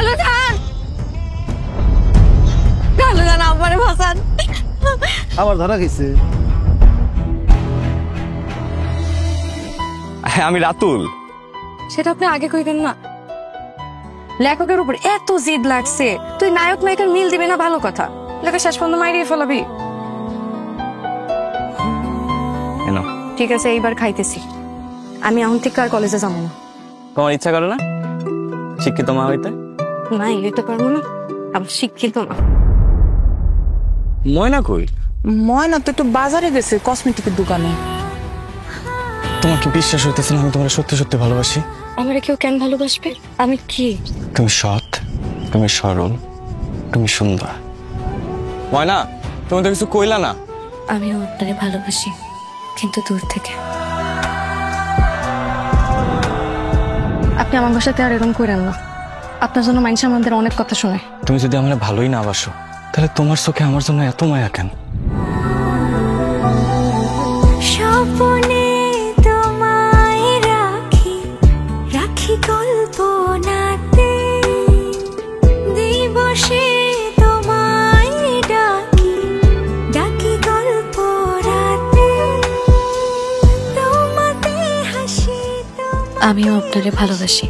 চলে যান, চলে যান, আমারে ভাসান। আমার ধরা গেছে। আমি রাতুল। সেটা আপনি আগে কইবেন না। লেখকের উপর এত জিদ লাগছে, তুই নায়ক নায়িকার মিল দিবি না ভালো কথা, লেখা শেষ পর্যন্ত মাইরিয়ে ফেলাবি। ঠিক আছে, এইবার খাইতেছি। আমি এখন থেকে আর কলেজে যাবো না। তোমার ইচ্ছা করে না শিক্ষিত মা হইতে? না, এটা পারবো না, আবার শিক্ষিত না। ময়না কই? ময়না তো একটু বাজারে গেছে কসমেটিকের দোকানে। তোমার কি বিশ্বাস হইতেছে না আমি তোমার সত্যি সত্যি ভালোবাসি? আমারে কেউ কেন ভালোবাসবে? আমি কি? তুমি সৎ, তুমি সরল, তুমি সুন্দর। ময়না, তুমি তো কিছু কইলা না। আমিও আপনারে ভালোবাসি, কিন্তু দূর থেকে। আপনি আমার সাথে আর এরকম করেন না। আপনার জন্য মানুষ আমাদের অনেক কথা শুনে। তুমি যদি আমার ভালোই না বাসো, তাহলে তোমার চোখে আমার জন্য এত মায়া কেন? স্বপ্নে তোমায় রাখি, রাখি কল্পনাতে, দিবসে তোমায় ডাকি, ডাকি গল্প রাতে, তোমাতে হাসি। আমিও আপনারে ভালোবাসি।